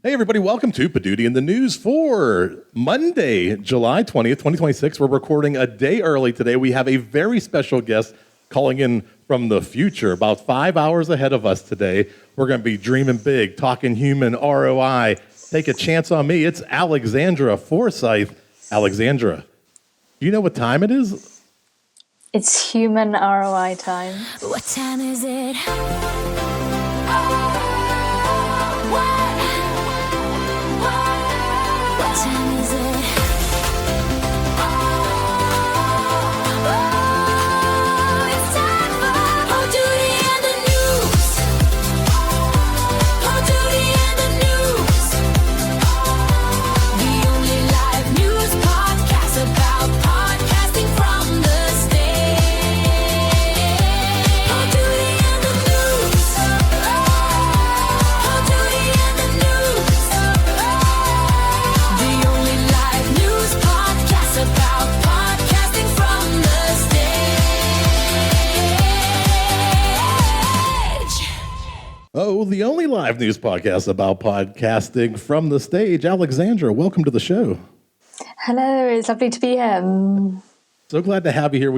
Hey, everybody, welcome to Padooty in the News for Monday, July 20th, 2026. We're recording a day early today. We have a very special guest calling in from the future, about 5 hours ahead of us today. We're going to be dreaming big, talking human ROI. Take a chance on me. It's Alexandra Forsyth. Alexandra, do you know what time it is? It's human ROI time. What time is it? What time is it? It's time for Padooty and the News. Padooty and the News. The only live news podcast about podcasting from the stage. Padooty and the News. Padooty and the News. The only live news podcast about podcasting from the stage. Oh, the only live news podcast about podcasting from the stage. Alexandra, welcome to the show. Hello, it's lovely to be here. So glad to have you here.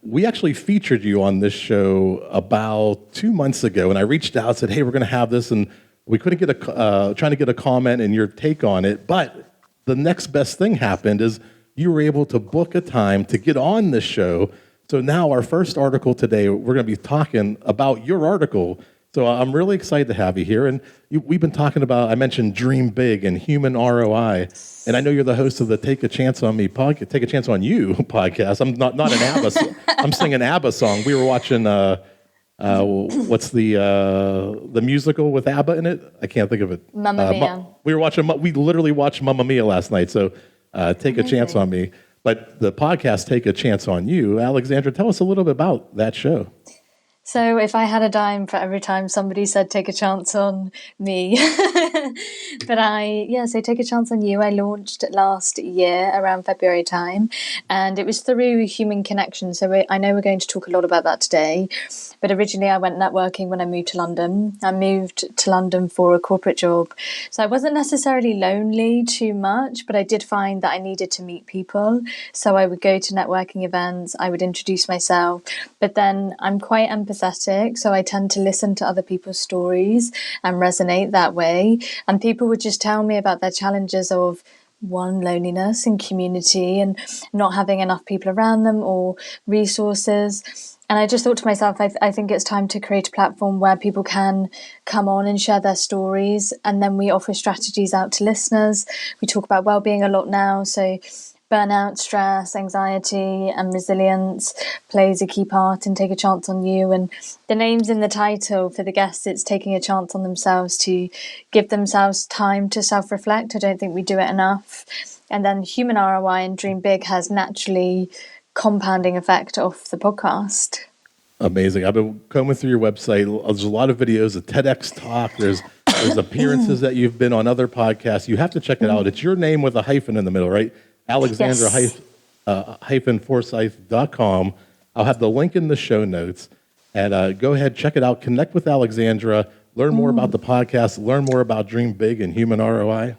We actually featured you on this show about 2 months ago, and I reached out and said, "Hey, we're going to have this," and we couldn't get trying to get a comment and your take on it. But the next best thing happened is you were able to book a time to get on this show. So now our first article today, we're going to be talking about your article. So I'm really excited to have you here. And we've been talking about, I mentioned Dream Big and human ROI. And I know you're the host of the Take a Chance on Me podcast, Take a Chance on You podcast. I'm not an ABBA. I'm singing an ABBA song. We were watching, what's the musical with ABBA in it? I can't think of it. Mamma Mia. We literally watched Mamma Mia last night. So Take a Chance on Me. But the podcast, Take a Chance on You. Alexandra, tell us a little bit about that show. So if I had a dime for every time somebody said take a chance on me. So Take a Chance on You, I launched last year around February time, and it was through human connection. So I know we're going to talk a lot about that today, but originally I went networking when I moved to London. I moved to London for a corporate job. So I wasn't necessarily lonely too much, but I did find that I needed to meet people. So I would go to networking events, I would introduce myself, but then I'm quite empathetic, so I tend to listen to other people's stories and resonate that way. And people would just tell me about their challenges of loneliness in community and not having enough people around them or resources. And I just thought to myself, I think it's time to create a platform where people can come on and share their stories, and then we offer strategies out to listeners. We talk about wellbeing a lot now, so burnout, stress, anxiety, and resilience plays a key part in Take a Chance on You. And the name's in the title for the guests. It's taking a chance on themselves to give themselves time to self-reflect. I don't think we do it enough. And then human ROI and Dream Big has naturally compounding effect off the podcast. Amazing. I've been combing through your website. There's a lot of videos, a TEDx talk. There's appearances that you've been on other podcasts. You have to check it out. It's your name with a hyphen in the middle, right? Alexandra Forsyth.com. I'll have the link in the show notes. And go ahead, check it out. Connect with Alexandra. Learn more about the podcast. Learn more about Dream Big and human ROI.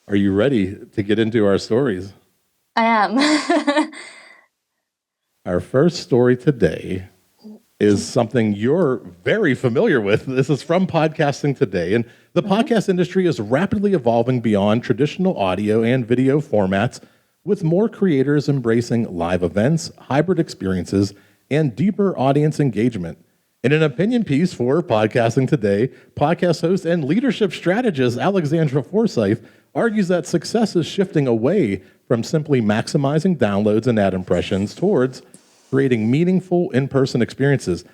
Are you ready to get into our stories? I am. Our first story today is something you're very familiar with. This is from Podcasting Today. And the podcast industry is rapidly evolving beyond traditional audio and video formats, with more creators embracing live events, hybrid experiences, and deeper audience engagement. In an opinion piece for Podcasting Today, podcast host and leadership strategist Alexandra Forsyth argues that success is shifting away from simply maximizing downloads and ad impressions towards creating meaningful in-person experiences.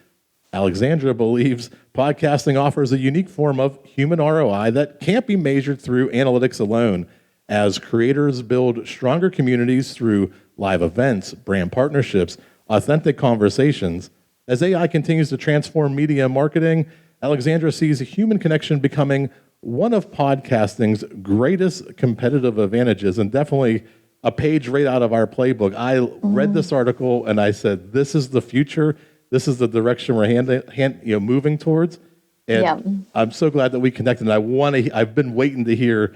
Alexandra believes podcasting offers a unique form of human ROI that can't be measured through analytics alone, as creators build stronger communities through live events, brand partnerships, authentic conversations. As AI continues to transform media marketing, Alexandra sees a human connection becoming one of podcasting's greatest competitive advantages, and definitely a page right out of our playbook. I read this article and I said, this is the future. This is the direction we're moving towards. And Yeah. I'm so glad that we connected. And I've been waiting to hear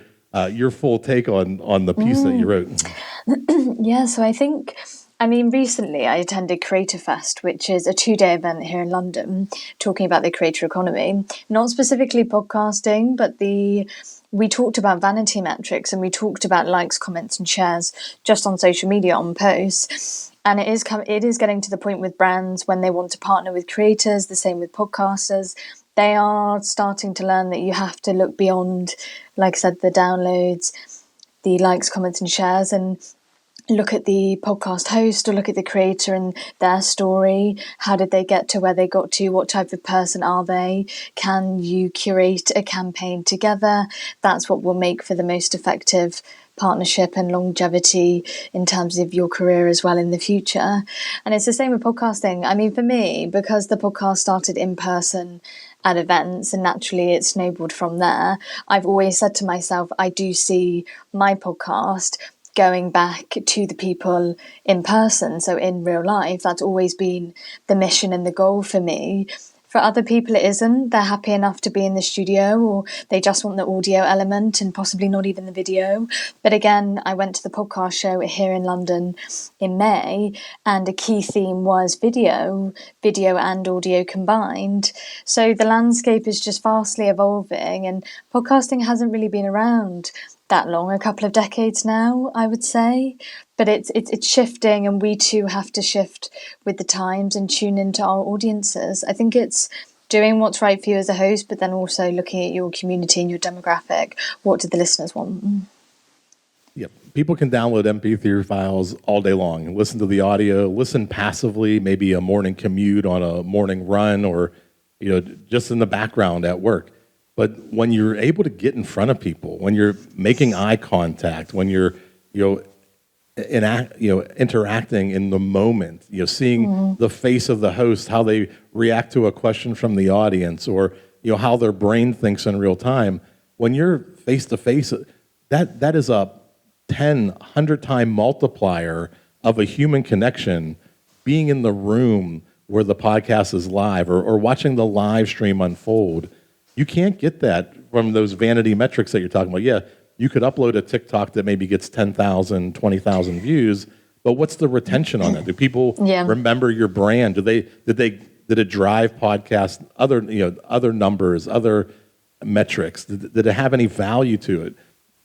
your full take on the piece that you wrote. Yeah, so recently I attended Creator Fest, which is a 2-day event here in London, talking about the creator economy, not specifically podcasting, but we talked about vanity metrics, and we talked about likes, comments, and shares just on social media on posts. And it is getting to the point with brands when they want to partner with creators, the same with podcasters. They are starting to learn that you have to look beyond, like I said, the downloads, the likes, comments, and shares, and look at the podcast host or look at the creator and their story. How did they get to where they got to? What type of person are they? Can you curate a campaign together? That's what will make for the most effective partnership and longevity in terms of your career as well in the future. And it's the same with podcasting. I mean, for me, because the podcast started in person at events and naturally it snowballed from there, I've always said to myself, I do see my podcast going back to the people in person, so in real life. That's always been the mission and the goal for me. For other people it isn't. They're happy enough to be in the studio, or they just want the audio element and possibly not even the video. But again, I went to the podcast show here in London in May, and a key theme was video and audio combined. So the landscape is just vastly evolving, and podcasting hasn't really been around that long, a couple of decades now, I would say. But it's shifting, and we too have to shift with the times and tune into our audiences. I think it's doing what's right for you as a host, but then also looking at your community and your demographic. What do the listeners want? Yep. People can download MP3 files all day long and listen to the audio, listen passively, maybe a morning commute on a morning run, or just in the background at work. But when you're able to get in front of people, when you're making eye contact, when you're interacting in the moment, seeing the face of the host, how they react to a question from the audience, or how their brain thinks in real time. When you're face to face, that is a 100 time multiplier of a human connection. Being in the room where the podcast is live, or watching the live stream unfold. You can't get that from those vanity metrics that you're talking about. Yeah, you could upload a TikTok that maybe gets 10,000, 20,000 views, but what's the retention on that? Do people remember your brand? Did it drive podcasts, other numbers, other metrics? Did it have any value to it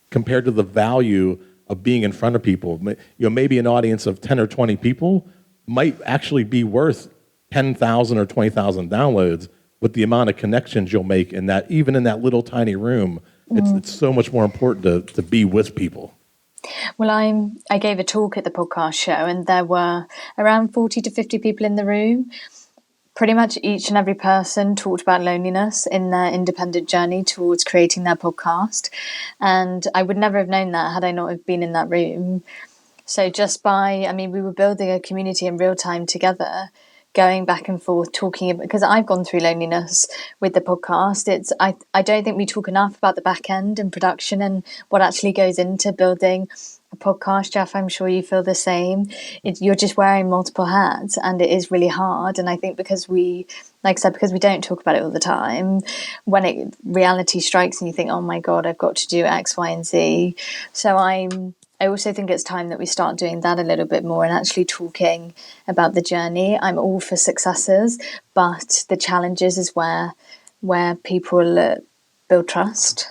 compared to the value of being in front of people? Maybe an audience of 10 or 20 people might actually be worth 10,000 or 20,000 downloads. With the amount of connections you'll make in that, even in that little tiny room, it's so much more important to be with people. Well, I gave a talk at the podcast show, and there were around 40 to 50 people in the room. Pretty much each and every person talked about loneliness in their independent journey towards creating their podcast. And I would never have known that had I not have been in that room. So we were building a community in real time together, going back and forth, talking about, because I've gone through loneliness with the podcast. I don't think we talk enough about the back end and production and what actually goes into building a podcast. Jeff, I'm sure you feel the same. You're just wearing multiple hats, and it is really hard. And I think because we don't talk about it all the time, when reality strikes and you think, oh my God, I've got to do X, Y, and Z. So I also think it's time that we start doing that a little bit more and actually talking about the journey. I'm all for successes, but the challenges is where people build trust.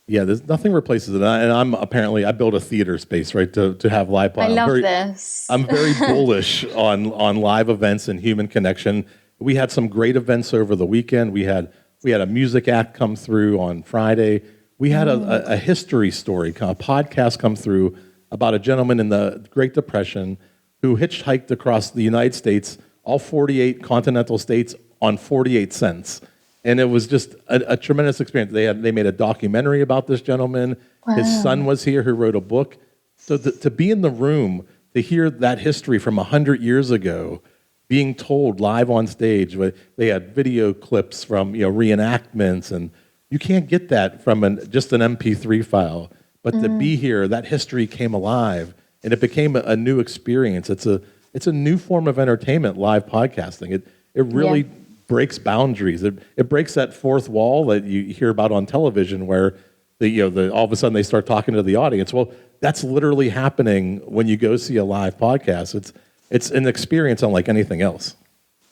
Yeah, there's nothing replaces it. And I build a theater space, right, to have live podcasts. I love this. I'm very bullish on live events and human connection. We had some great events over the weekend. We had a music act come through on Friday. We had a history story, a podcast come through about a gentleman in the Great Depression who hitchhiked across the United States, all 48 continental states, on 48 cents. And it was just a tremendous experience. They made a documentary about this gentleman. Wow. His son was here who wrote a book. So to be in the room, to hear that history from 100 years ago being told live on stage. They had video clips from reenactments, and you can't get that from just an MP3 file. But to be here, that history came alive, and it became a new experience. It's a new form of entertainment, live podcasting. It really breaks boundaries. It breaks that fourth wall that you hear about on television, where all of a sudden they start talking to the audience. Well, that's literally happening when you go see a live podcast. It's an experience unlike anything else.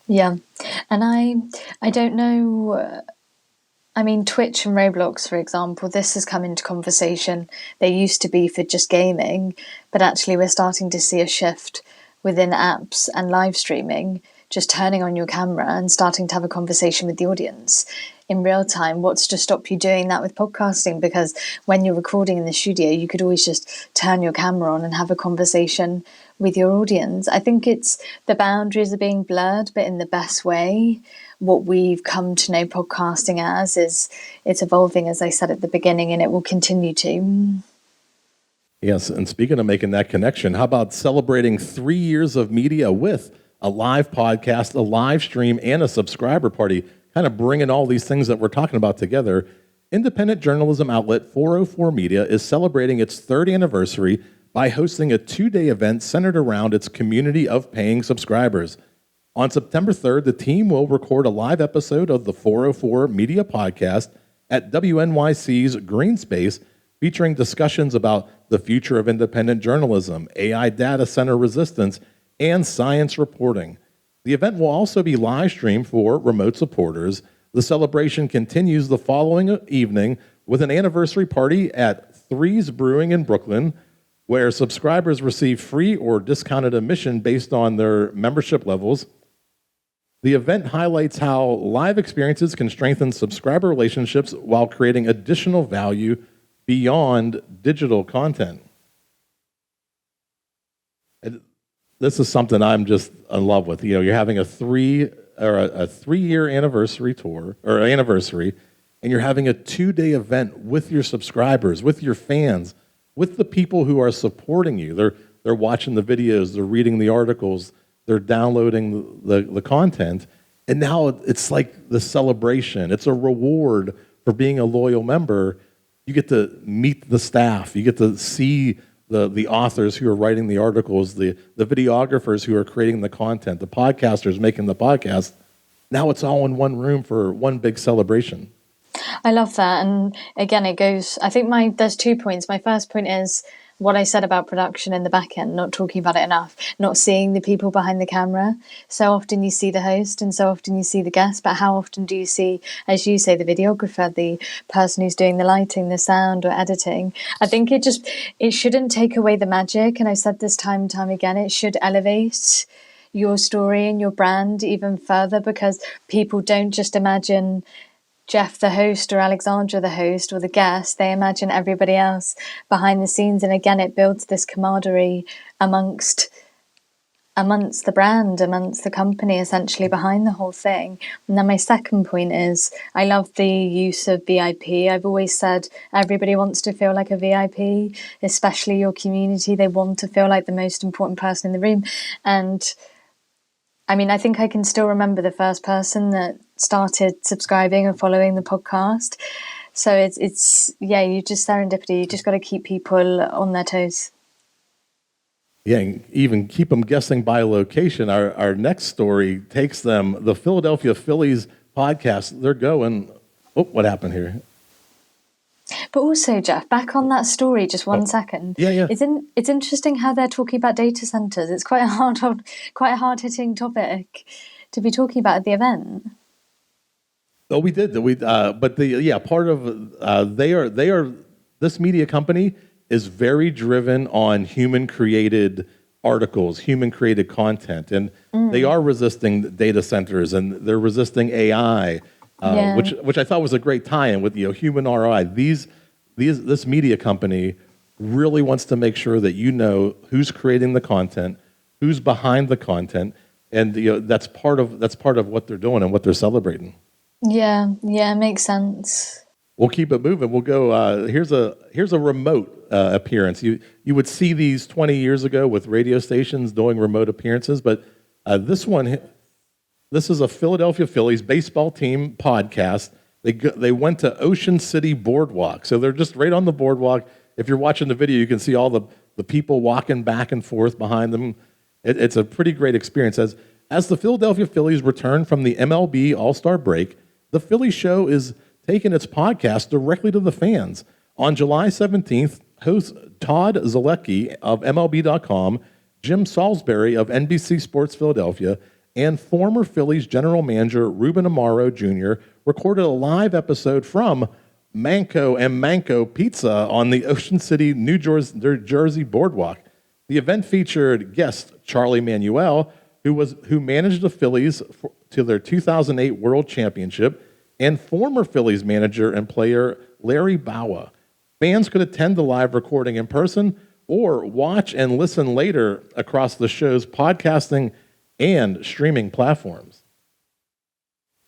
Yeah, and I don't know. I mean, Twitch and Roblox, for example, this has come into conversation. They used to be for just gaming, but actually we're starting to see a shift within apps and live streaming, just turning on your camera and starting to have a conversation with the audience in real time. What's to stop you doing that with podcasting? Because when you're recording in the studio, you could always just turn your camera on and have a conversation with your audience. I think it's the boundaries are being blurred, but in the best way. What we've come to know podcasting as is it's evolving, as I said at the beginning, and it will continue to. Yes, and speaking of making that connection, how about celebrating 3 years of media with a live podcast, a live stream, and a subscriber party, kind of bringing all these things that we're talking about together. Independent journalism outlet 404 Media is celebrating its third anniversary by hosting a 2-day event centered around its community of paying subscribers. On September 3rd, the team will record a live episode of the 404 Media Podcast at WNYC's Green Space, featuring discussions about the future of independent journalism, AI data center resistance, and science reporting. The event will also be live streamed for remote supporters. The celebration continues the following evening with an anniversary party at Threes Brewing in Brooklyn, where subscribers receive free or discounted admission based on their membership levels. The event highlights how live experiences can strengthen subscriber relationships while creating additional value beyond digital content. This is something I'm just in love with. You're having a 3-year anniversary tour or anniversary, and you're having a 2-day event with your subscribers, with your fans, with the people who are supporting you. They're watching the videos, they're reading the articles, they're downloading the content, and now it's like the celebration. It's a reward for being a loyal member. You get to meet the staff. You get to see the authors who are writing the articles, the videographers who are creating the content, the podcasters making the podcast. Now it's all in one room for one big celebration. I love that. And again, it goes, I think there's 2 points. My first point is what I said about production in the back end, not talking about it enough, not seeing the people behind the camera. So often you see the host and so often you see the guest, but how often do you see, as you say, the videographer, the person who's doing the lighting, the sound or editing? I think it shouldn't take away the magic. And I said this time and time again, it should elevate your story and your brand even further, because people don't just imagine Jeff the host or Alexandra the host or the guest, they imagine everybody else behind the scenes. And again, it builds this camaraderie amongst the brand, amongst the company essentially behind the whole thing. And then my second point is I love the use of VIP. I've always said everybody wants to feel like a VIP, especially your community. They want to feel like the most important person in the room. And I mean, I think I can still remember the first person that started subscribing and following the podcast. So it's you just serendipity. You just got to keep people on their toes. Yeah, and even keep them guessing by location. Our next story takes them, the Philadelphia Phillies podcast. They're going, what happened here? But also, Jeff, back on that story, just one second. Yeah. It's interesting how they're talking about data centers. It's quite a hard hitting topic to be talking about at the event. Oh, we did. Part of they are this media company is very driven on human created articles, human created content, and they are resisting data centers and they're resisting AI. Which I thought was a great tie-in with human ROI. This media company really wants to make sure that you know who's creating the content, who's behind the content, and that's part of what they're doing and what they're celebrating. Yeah, makes sense. We'll keep it moving. We'll go. Here's a remote appearance. You would see these 20 years ago with radio stations doing remote appearances, but this is a Philadelphia Phillies baseball team podcast. They went to Ocean City Boardwalk. So they're just right on the boardwalk. If you're watching the video, you can see all the people walking back and forth behind them. It's a pretty great experience. As the Philadelphia Phillies return from the MLB All-Star break, the Philly Show is taking its podcast directly to the fans. On July 17th, host Todd Zalecki of MLB.com, Jim Salisbury of NBC Sports Philadelphia, and former Phillies general manager Ruben Amaro Jr. recorded a live episode from Manco and Manco Pizza on the Ocean City, New Jersey boardwalk. The event featured guest Charlie Manuel, who managed the Phillies to their 2008 World Championship, and former Phillies manager and player Larry Bawa. Fans could attend the live recording in person or watch and listen later across the show's podcasting and streaming platforms.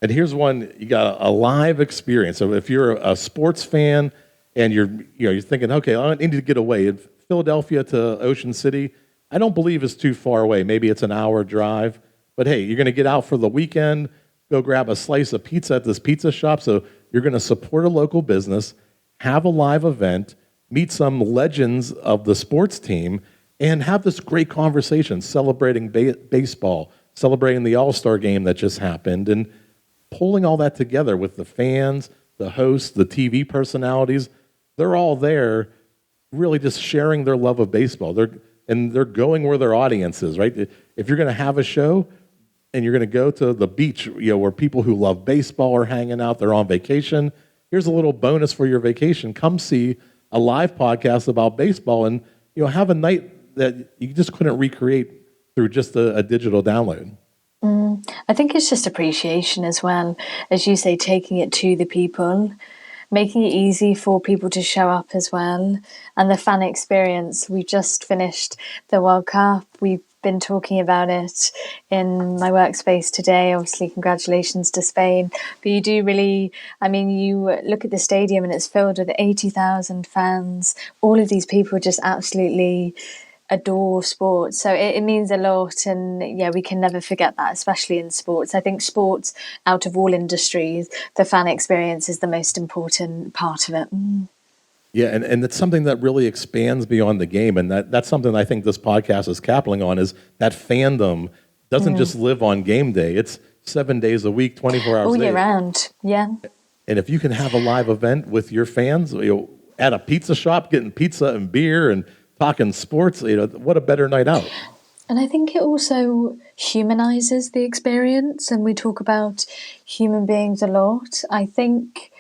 And here's one, you got a live experience. So if you're a sports fan and you're thinking, okay, I need to get away. Philadelphia to Ocean City, I don't believe it's too far away. Maybe it's an hour drive. But hey, you're going to get out for the weekend, go grab a slice of pizza at this pizza shop. So you're going to support a local business, have a live event, meet some legends of the sports team, and have this great conversation celebrating baseball, celebrating the All-Star game that just happened, and pulling all that together with the fans, the hosts, the TV personalities. They're all there really just sharing their love of baseball. They're going where their audience is, right? If you're going to have a show and you're going to go to the beach, where people who love baseball are hanging out, they're on vacation, here's a little bonus for your vacation. Come see a live podcast about baseball and have a night that you just couldn't recreate through just a digital download. I think it's just appreciation as well. As you say, taking it to the people, making it easy for people to show up as well. And the fan experience. We've just finished the World Cup. We've been talking about it in my workspace today. Obviously, congratulations to Spain. But you do really, you look at the stadium and it's filled with 80,000 fans. All of these people just absolutely adore sports, so it means a lot, and we can never forget that, especially in sports. I think sports, out of all industries, the fan experience is the most important part of it. Yeah, and it's something that really expands beyond the game, and that's something I think this podcast is capping on, is that fandom doesn't just live on game day. It's 7 days a week, 24 hours all a day. year round. Yeah. And if you can have a live event with your fans, at a pizza shop, getting pizza and beer and talking sports, what a better night out. And I think it also humanizes the experience, and we talk about human beings a lot. I think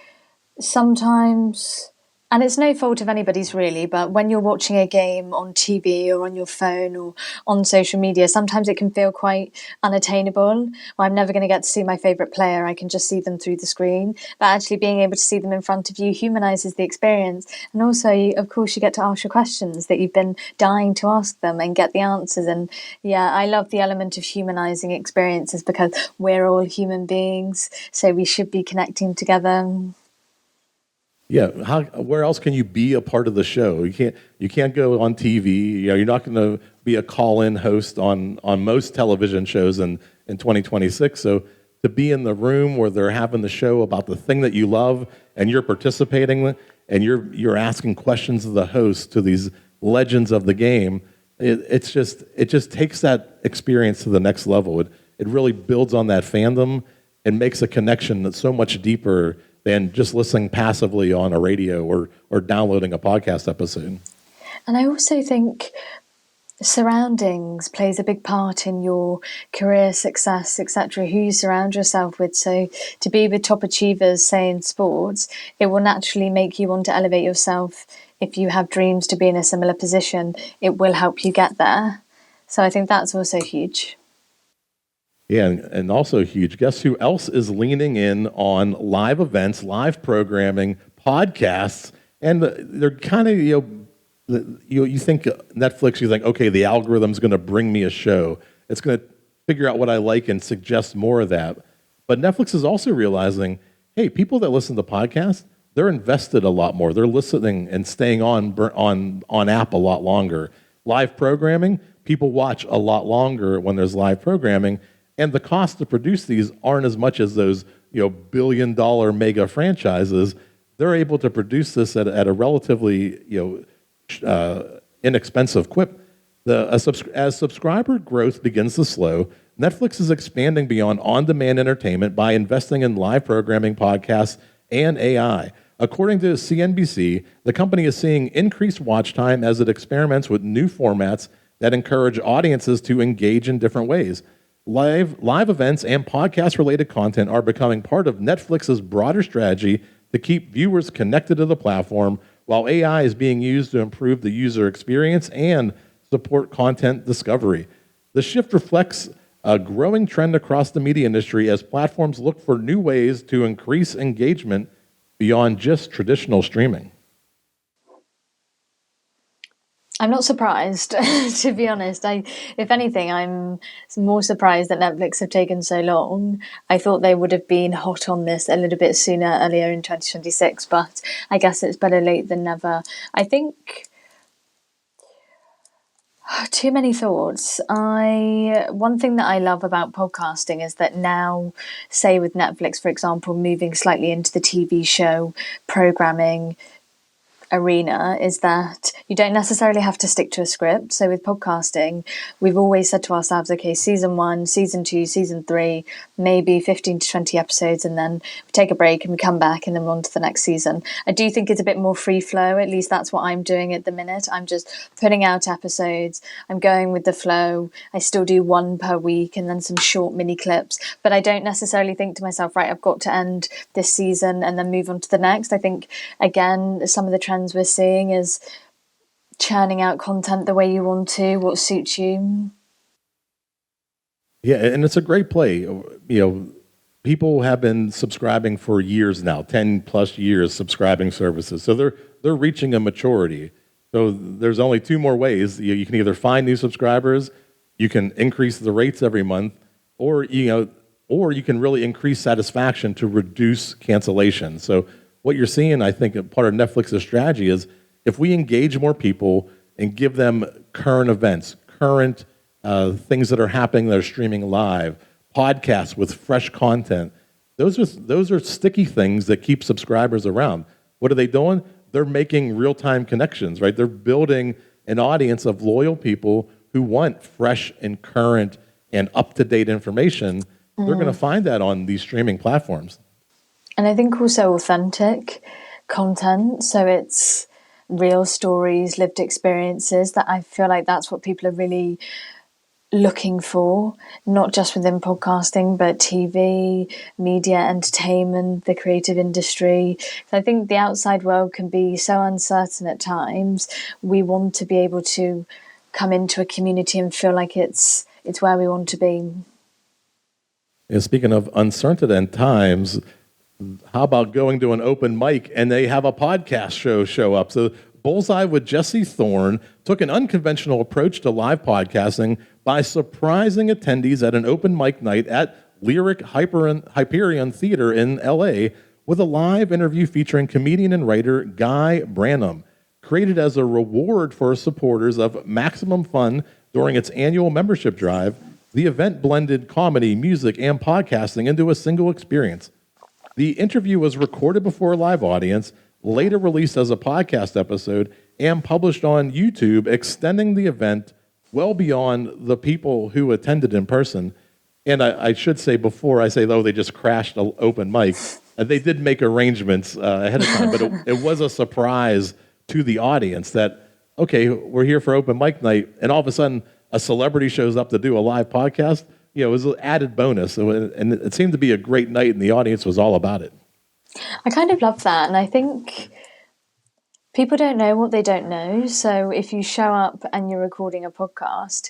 sometimes, and it's no fault of anybody's really, but when you're watching a game on TV or on your phone or on social media, sometimes it can feel quite unattainable. Well, I'm never going to get to see my favourite player. I can just see them through the screen. But actually being able to see them in front of you humanises the experience. And also, of course, you get to ask your questions that you've been dying to ask them and get the answers. And I love the element of humanising experiences because we're all human beings. So we should be connecting together. Yeah, where else can you be a part of the show? You can't go on TV. You're not going to be a call-in host on most television shows in 2026. So to be in the room where they're having the show about the thing that you love and you're participating and you're asking questions of the host to these legends of the game, it just takes that experience to the next level. It really builds on that fandom and makes a connection that's so much deeper than just listening passively on a radio or downloading a podcast episode. And I also think surroundings plays a big part in your career success, etc., who you surround yourself with. So to be with top achievers, say in sports, it will naturally make you want to elevate yourself. If you have dreams to be in a similar position, it will help you get there. So I think that's also huge. Yeah, and also huge. Guess who else is leaning in on live events, live programming, podcasts, and they're kind of, you think Netflix, you think, okay, the algorithm's going to bring me a show. It's going to figure out what I like and suggest more of that. But Netflix is also realizing, hey, people that listen to podcasts, they're invested a lot more. They're listening and staying on app a lot longer. Live programming, people watch a lot longer when there's live programming. And the cost to produce these aren't as much as those billion-dollar mega franchises. They're able to produce this at a relatively inexpensive clip. As subscriber growth begins to slow, Netflix is expanding beyond on-demand entertainment by investing in live programming, podcasts, and AI. According to CNBC, the company is seeing increased watch time as it experiments with new formats that encourage audiences to engage in different ways. Live events and podcast-related content are becoming part of Netflix's broader strategy to keep viewers connected to the platform, while AI is being used to improve the user experience and support content discovery. The shift reflects a growing trend across the media industry as platforms look for new ways to increase engagement beyond just traditional streaming. I'm not surprised, to be honest. If anything, I'm more surprised that Netflix have taken so long. I thought they would have been hot on this a little bit sooner, earlier in 2026, but I guess it's better late than never. I think too many thoughts. One thing that I love about podcasting is that now, say with Netflix, for example, moving slightly into the TV show programming arena, is that you don't necessarily have to stick to a script. So with podcasting, we've always said to ourselves, okay, season 1, season 2, season 3, maybe 15 to 20 episodes, and then we take a break and we come back and then we're on to the next season. I do think it's a bit more free flow. At least that's what I'm doing at the minute. I'm just putting out episodes. I'm going with the flow. I still do one per week and then some short mini clips, but I don't necessarily think to myself, right, I've got to end this season and then move on to the next. I think, again, some of the trends we're seeing is churning out content the way you want to, what suits you. Yeah, and it's a great play. People have been subscribing for years now, 10 plus years subscribing services. So they're reaching a maturity. So there's only two more ways. You can either find new subscribers, you can increase the rates every month, or you can really increase satisfaction to reduce cancellation. So what you're seeing, I think, part of Netflix's strategy is if we engage more people and give them current events, current things that are happening that are streaming live, podcasts with fresh content, those are sticky things that keep subscribers around. What are they doing? They're making real-time connections, right? They're building an audience of loyal people who want fresh and current and up-to-date information. They're going to find that on these streaming platforms. And I think also authentic content. So it's real stories, lived experiences, that I feel like that's what people are really looking for, not just within podcasting, but TV, media, entertainment, the creative industry. So I think the outside world can be so uncertain at times. We want to be able to come into a community and feel like it's where we want to be. And speaking of uncertain at times, how about going to an open mic and they have a podcast show up? So Bullseye with Jesse Thorne took an unconventional approach to live podcasting by surprising attendees at an open mic night at Lyric Hyperion Theater in LA with a live interview featuring comedian and writer Guy Branum. Created as a reward for supporters of Maximum Fun during its annual membership drive, the event blended comedy, music, and podcasting into a single experience. The interview was recorded before a live audience, later released as a podcast episode, and published on YouTube, extending the event well beyond the people who attended in person. And I should say before I say, they just crashed an open mic, they did make arrangements ahead of time, but it was a surprise to the audience that, okay, we're here for open mic night, and all of a sudden a celebrity shows up to do a live podcast. It was an added bonus, and it seemed to be a great night, and the audience was all about it. I kind of love that, and I think people don't know what they don't know. So if you show up and you're recording a podcast,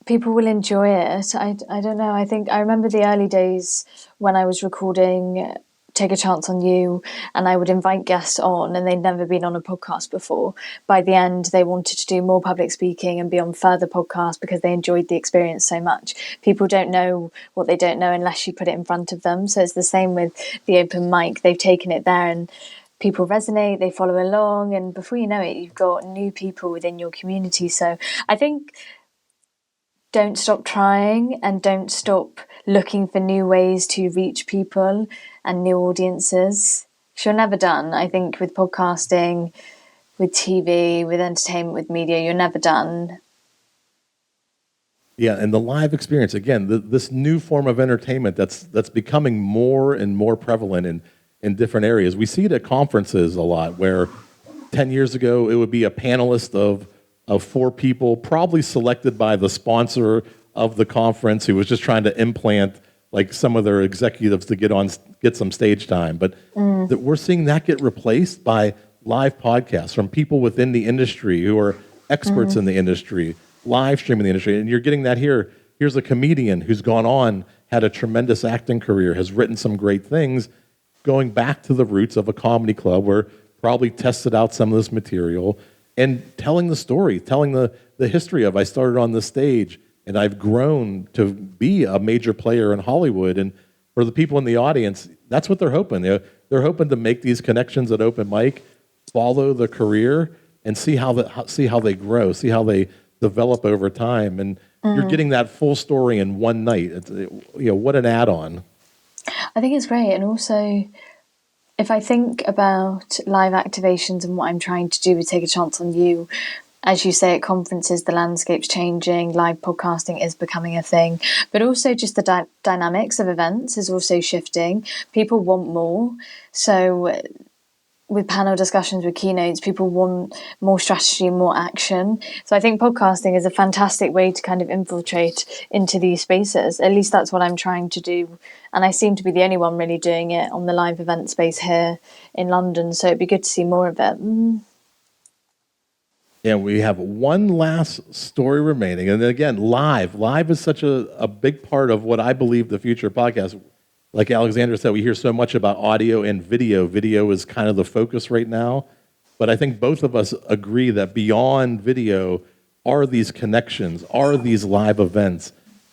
people will enjoy it. I don't know. I think I remember the early days when I was recording Take a Chance on You, and I would invite guests on, and they'd never been on a podcast before. By the end, they wanted to do more public speaking and be on further podcasts because they enjoyed the experience so much. People don't know what they don't know unless you put it in front of them. So it's the same with the open mic. They've taken it there and people resonate, they follow along, and before you know it, you've got new people within your community. So I think don't stop trying and don't stop looking for new ways to reach people and new audiences. You're never done. I think with podcasting, with TV, with entertainment, with media, you're never done. Yeah, and the live experience again, this new form of entertainment that's becoming more and more prevalent in different areas. We see it at conferences a lot, where 10 years ago it would be a panelist of four people, probably selected by the sponsor of the conference, who was just trying to implant like some of their executives to get some stage time. But that we're seeing that get replaced by live podcasts from people within the industry who are experts in the industry, live streaming the industry. And you're getting that here. Here's a comedian who's gone on, had a tremendous acting career, has written some great things, going back to the roots of a comedy club where probably tested out some of this material and telling the story, telling the history of, I started on this stage and I've grown to be a major player in Hollywood. And for the people in the audience, that's what they're hoping. They're hoping to make these connections at open mic, follow the career, and see how they grow, see how they develop over time. And you're getting that full story in one night. What an add-on. I think it's great. And also, if I think about live activations and what I'm trying to do with Take a Chance on You, as you say, at conferences, the landscape's changing, live podcasting is becoming a thing, but also just the dynamics of events is also shifting. People want more. So with panel discussions, with keynotes, people want more strategy and more action. So I think podcasting is a fantastic way to kind of infiltrate into these spaces. At least that's what I'm trying to do. And I seem to be the only one really doing it on the live event space here in London. So it'd be good to see more of it. Yeah, we have one last story remaining. And then again, live. Live is such a big part of what I believe the future of podcasts. Like Alexandra said, we hear so much about audio and video. Video is kind of the focus right now. But I think both of us agree that beyond video are these connections, are these live events.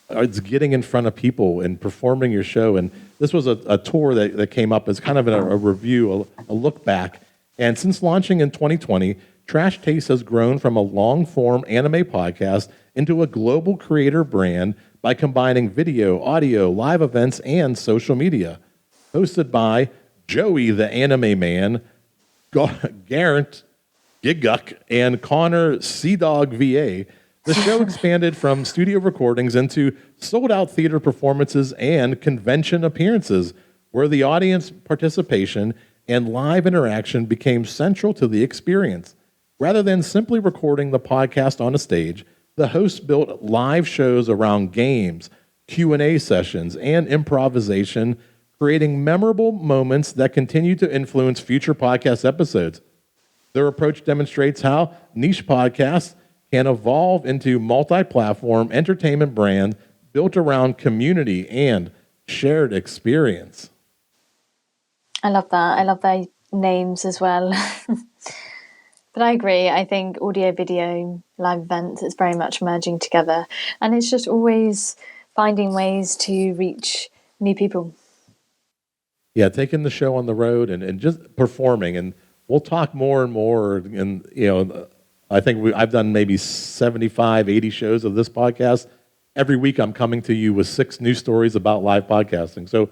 It's getting in front of people and performing your show. And this was a tour that came up as kind of a review, a look back. And since launching in 2020, Trash Taste has grown from a long-form anime podcast into a global creator brand by combining video, audio, live events, and social media. Hosted by Joey the Anime Man, Garrett Giguk, and Connor Sea-Dog VA, the show expanded from studio recordings into sold-out theater performances and convention appearances, where the audience participation and live interaction became central to the experience. Rather than simply recording the podcast on a stage, the hosts built live shows around games, Q&A sessions, and improvisation, creating memorable moments that continue to influence future podcast episodes. Their approach demonstrates how niche podcasts can evolve into multi-platform entertainment brand built around community and shared experience. I love that. I love their names as well. But I agree. I think audio, video, live events, it's very much merging together. And it's just always finding ways to reach new people. Yeah, taking the show on the road and just performing. And we'll talk more and more. And, I think I've done maybe 75, 80 shows of this podcast. Every week I'm coming to you with 6 new stories about live podcasting. So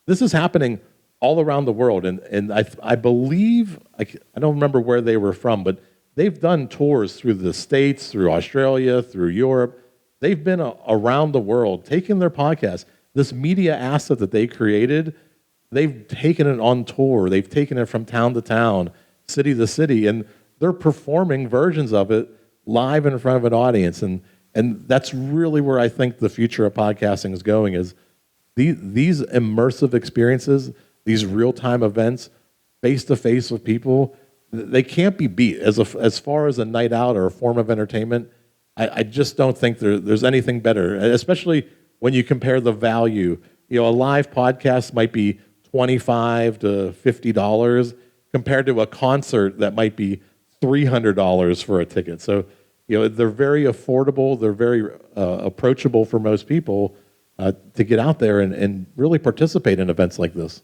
this is happening all around the world. And I believe, I don't remember where they were from, but they've done tours through the States, through Australia, through Europe. They've been around the world, taking their podcast, this media asset that they created, they've taken it on tour. They've taken it from town to town, city to city, and they're performing versions of it live in front of an audience. And that's really where I think the future of podcasting is going, is these immersive experiences, these real-time events, face-to-face with people, they can't be beat. As far as a night out or a form of entertainment, I just don't think there's anything better, especially when you compare the value. A live podcast might be $25 to $50 compared to a concert that might be $300 for a ticket. So, they're very affordable. They're very approachable for most people to get out there and really participate in events like this.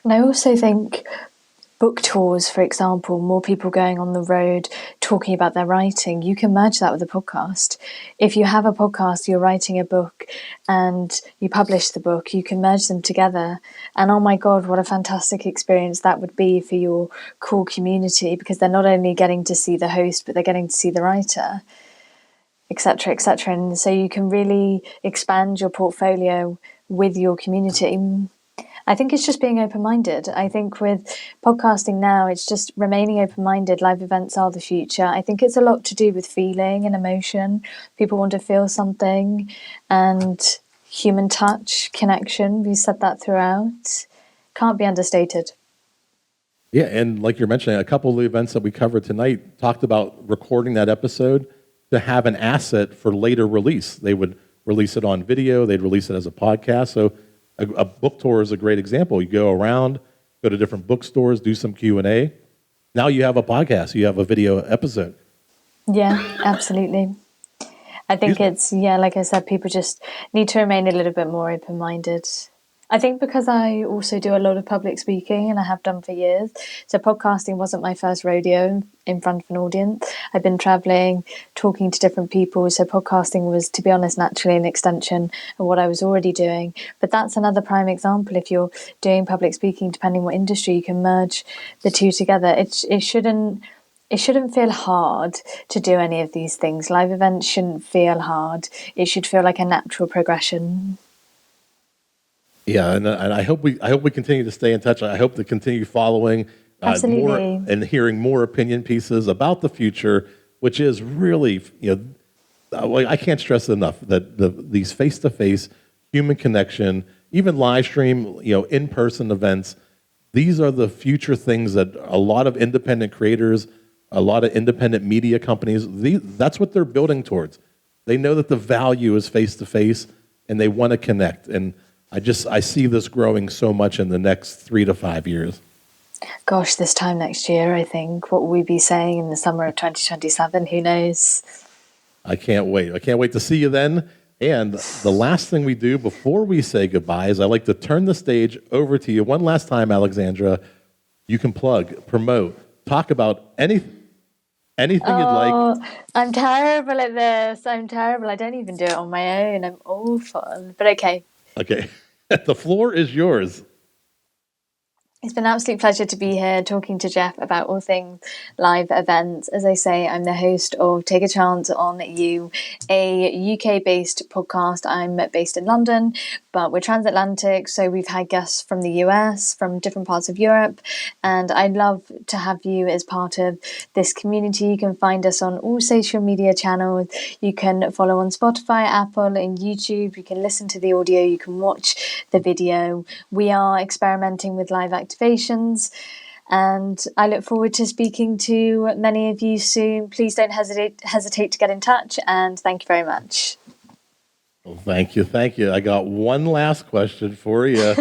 And I also think book tours, for example, more people going on the road talking about their writing, you can merge that with a podcast. If you have a podcast, you're writing a book and you publish the book, you can merge them together. And oh my God, what a fantastic experience that would be for your core community, because they're not only getting to see the host, but they're getting to see the writer. etc., etc. And so you can really expand your portfolio with your community. I think it's just being open-minded. I think with podcasting now, it's just remaining open-minded. Live events are the future. I think it's a lot to do with feeling and emotion. People want to feel something, and human touch, connection. We said that throughout. Can't be understated. Yeah, and like you're mentioning, a couple of the events that we covered tonight talked about recording that episode to have an asset for later release. They would release it on video, they'd release it as a podcast. So a book tour is a great example. You go around, go to different bookstores, do some Q&A. Now you have a podcast, you have a video episode. Yeah, absolutely. I think it's, like I said, people just need to remain a little bit more open-minded. I think because I also do a lot of public speaking, and I have done for years, so podcasting wasn't my first rodeo in front of an audience. I've been traveling, talking to different people, so podcasting was, to be honest, naturally an extension of what I was already doing. But that's another prime example. If you're doing public speaking, depending what industry, you can merge the two together. It shouldn't feel hard to do any of these things. Live events shouldn't feel hard. It should feel like a natural progression. Yeah, and I hope we continue to stay in touch. I hope to continue following more and hearing more opinion pieces about the future, which is really, I can't stress it enough that these face-to-face human connection, even live stream, in-person events, these are the future things that a lot of independent creators, a lot of independent media companies, that's what they're building towards. They know that the value is face-to-face, and they want to connect. And I see this growing so much in the next 3 to 5 years. Gosh, this time next year, I think, what will we be saying in the summer of 2027? Who knows? I can't wait. I can't wait to see you then. And the last thing we do before we say goodbye is I like to turn the stage over to you one last time, Alexandra. You can plug, promote, talk about anything you'd like. I'm terrible at this. I'm terrible. I don't even do it on my own. I'm awful. But okay. Okay. The floor is yours. It's been an absolute pleasure to be here talking to Jeff about all things live events. As I say, I'm the host of Take a Chance on You, a UK-based podcast. I'm based in London, but we're transatlantic, so we've had guests from the US, from different parts of Europe, and I'd love to have you as part of this community. You can find us on all social media channels. You can follow on Spotify, Apple, and YouTube. You can listen to the audio. You can watch the video. We are experimenting with live activations, and I look forward to speaking to many of you soon. Please don't hesitate to get in touch, and thank you very much. Well, thank you. I got one last question for you.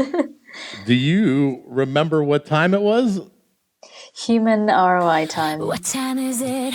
Do you remember what time it was? Human ROI time. What time is it?